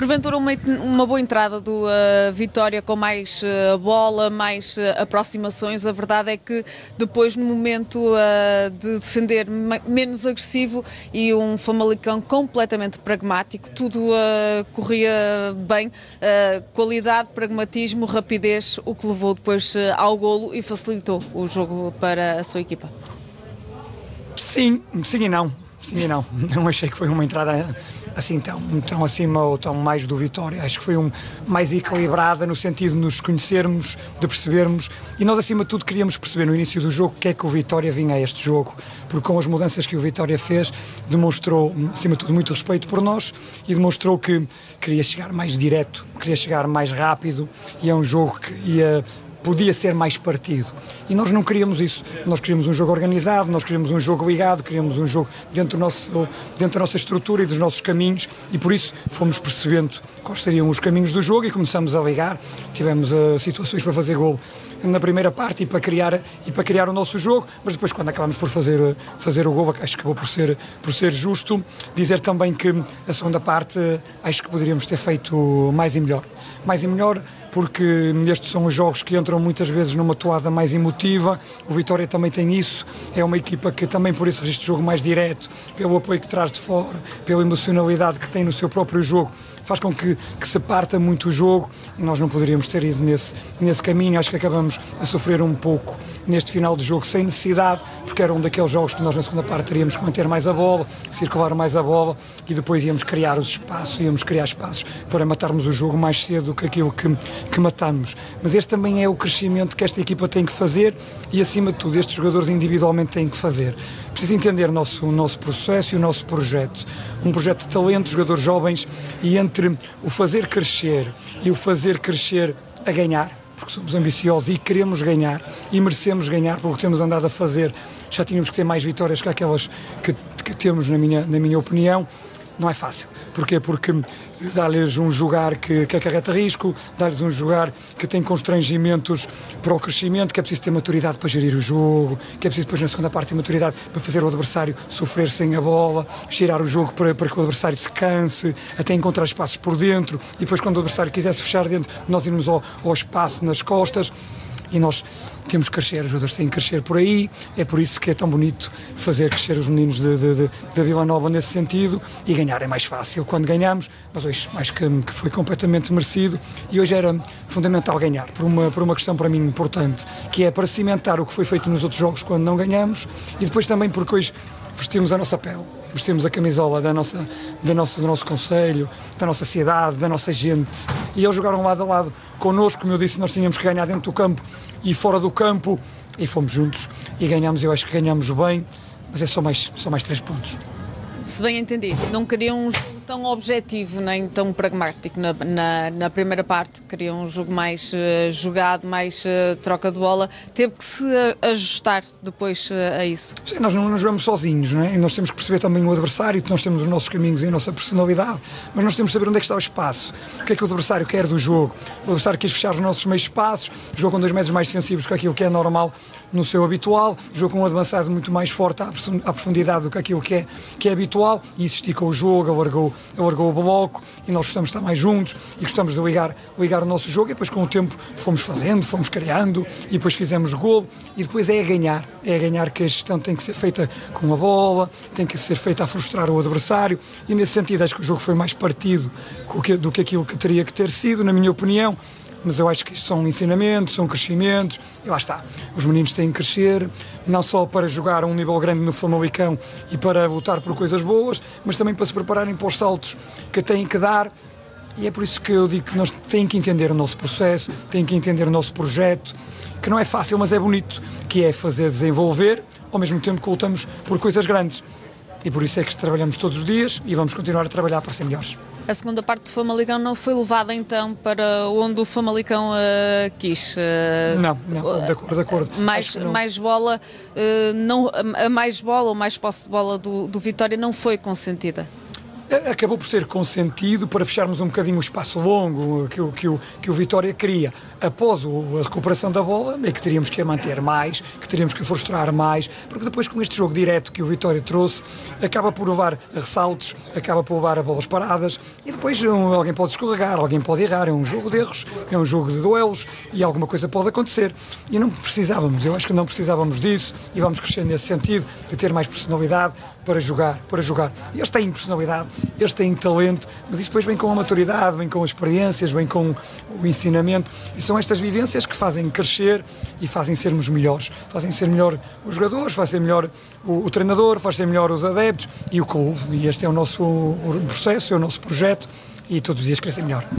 Porventura uma boa entrada do Vitória com mais bola, mais aproximações. A verdade é que depois no momento de defender menos agressivo e um Famalicão completamente pragmático, tudo corria bem, qualidade, pragmatismo, rapidez, o que levou depois ao golo e facilitou o jogo para a sua equipa. Sim e não. Sim e não. Não achei que foi uma entrada assim tão acima ou tão mais do Vitória. Acho que foi mais equilibrada no sentido de nos conhecermos, de percebermos, e nós acima de tudo queríamos perceber no início do jogo o que é que o Vitória vinha a este jogo, porque com as mudanças que o Vitória fez demonstrou acima de tudo muito respeito por nós e demonstrou que queria chegar mais direto, queria chegar mais rápido, e é um jogo que podia ser mais partido. E nós não queríamos isso. Nós queríamos um jogo organizado, nós queríamos um jogo ligado, queríamos um jogo dentro da nossa estrutura e dos nossos caminhos, e por isso fomos percebendo quais seriam os caminhos do jogo e começamos a ligar. Tivemos situações para fazer golo na primeira parte e para criar o nosso jogo, mas depois quando acabamos por fazer o golo, acho que acabou por ser justo. Dizer também que a segunda parte acho que poderíamos ter feito mais e melhor, porque estes são os jogos que entram muitas vezes numa toada mais emotiva. O Vitória também tem isso, é uma equipa que também por isso registra o jogo mais direto, pelo apoio que traz de fora, pela emocionalidade que tem no seu próprio jogo, faz com que se parta muito o jogo, e nós não poderíamos ter ido nesse caminho. Acho que acabamos a sofrer um pouco neste final de jogo sem necessidade, porque era um daqueles jogos que nós na segunda parte teríamos que manter mais a bola, circular mais a bola, e depois íamos criar espaços para matarmos o jogo mais cedo do que aquilo que matamos. Mas este também é o crescimento que esta equipa tem que fazer, e acima de tudo estes jogadores individualmente têm que fazer. Precisa entender o nosso processo e o nosso projeto. Um projeto de talento, jogadores jovens, e entre o fazer crescer e o fazer crescer a ganhar, porque somos ambiciosos e queremos ganhar e merecemos ganhar porque temos andado a fazer, já tínhamos que ter mais vitórias que aquelas que temos, na minha opinião. Não é fácil. Porquê? Porque dá-lhes um jogar que acarreta risco, dá-lhes um jogar que tem constrangimentos para o crescimento, que é preciso ter maturidade para gerir o jogo, que é preciso depois na segunda parte ter maturidade para fazer o adversário sofrer sem a bola, girar o jogo para que o adversário se canse, até encontrar espaços por dentro, e depois quando o adversário quisesse fechar dentro, nós irmos ao espaço nas costas. E nós temos que crescer, os jogadores têm que crescer por aí, é por isso que é tão bonito fazer crescer os meninos da Vila Nova nesse sentido, e ganhar é mais fácil quando ganhamos, mas hoje acho que foi completamente merecido, e hoje era fundamental ganhar, por uma questão para mim importante, que é para cimentar o que foi feito nos outros jogos quando não ganhamos, e depois também porque hoje vestimos a nossa pele, vestimos a camisola do nosso concelho, da nossa cidade, da nossa gente, e eles jogaram lado a lado connosco. Como eu disse, nós tínhamos que ganhar dentro do campo e fora do campo, e fomos juntos e ganhamos. Eu acho que ganhamos bem, mas é só mais 3 pontos. Se bem entendi, não queriam um jogo tão objetivo nem tão pragmático na primeira parte, queriam um jogo mais jogado, mais troca de bola. Teve que se ajustar depois a isso. Sim, nós não jogamos sozinhos, não é? E nós temos que perceber também o adversário, nós temos os nossos caminhos e a nossa personalidade, mas nós temos que saber onde é que está o espaço, o que é que o adversário quer do jogo. O adversário quis fechar os nossos meios espaços, jogou com 2 metros mais defensivos que aquilo que é normal no seu habitual, jogou com um avançado muito mais forte à profundidade do que aquilo que é habitual, e isso esticou o jogo, alargou o bloco, e nós gostamos de estar mais juntos e gostamos de ligar o nosso jogo, e depois com o tempo fomos fazendo, fomos criando, e depois fizemos golo, e depois é a ganhar que a gestão tem que ser feita com a bola, tem que ser feita a frustrar o adversário, e nesse sentido acho que o jogo foi mais partido do que aquilo que teria que ter sido, na minha opinião. Mas eu acho que isto são ensinamentos, são crescimentos, e lá está. Os meninos têm que crescer, não só para jogar a um nível grande no Famalicão e para lutar por coisas boas, mas também para se prepararem para os saltos que têm que dar, e é por isso que eu digo que nós têm que entender o nosso processo, têm que entender o nosso projeto, que não é fácil, mas é bonito, que é fazer desenvolver, ao mesmo tempo que lutamos por coisas grandes. E por isso é que trabalhamos todos os dias e vamos continuar a trabalhar para ser melhores. A segunda parte do Famalicão não foi levada então para onde o Famalicão quis? Não, de acordo. Mais bola, a mais bola ou mais posse de bola do Vitória não foi consentida? acabou por ser consentido para fecharmos um bocadinho o espaço longo que o Vitória queria. Após a recuperação da bola, é que teríamos que a manter mais, que teríamos que frustrar mais, porque depois com este jogo direto que o Vitória trouxe, acaba por levar a ressaltos, acaba por levar a bolas paradas e depois alguém pode escorregar, alguém pode errar, é um jogo de erros, é um jogo de duelos e alguma coisa pode acontecer. E não precisávamos, eu acho que não precisávamos disso e vamos crescer nesse sentido, de ter mais personalidade para jogar. Eles têm personalidade, eles têm talento, mas isso depois vem com a maturidade, vem com as experiências, vem com o ensinamento e são estas vivências que fazem crescer e fazem sermos melhores, fazem ser melhor os jogadores, fazem ser melhor o treinador, fazem ser melhor os adeptos e o clube, e este é o nosso processo, é o nosso projeto e todos os dias crescer melhor.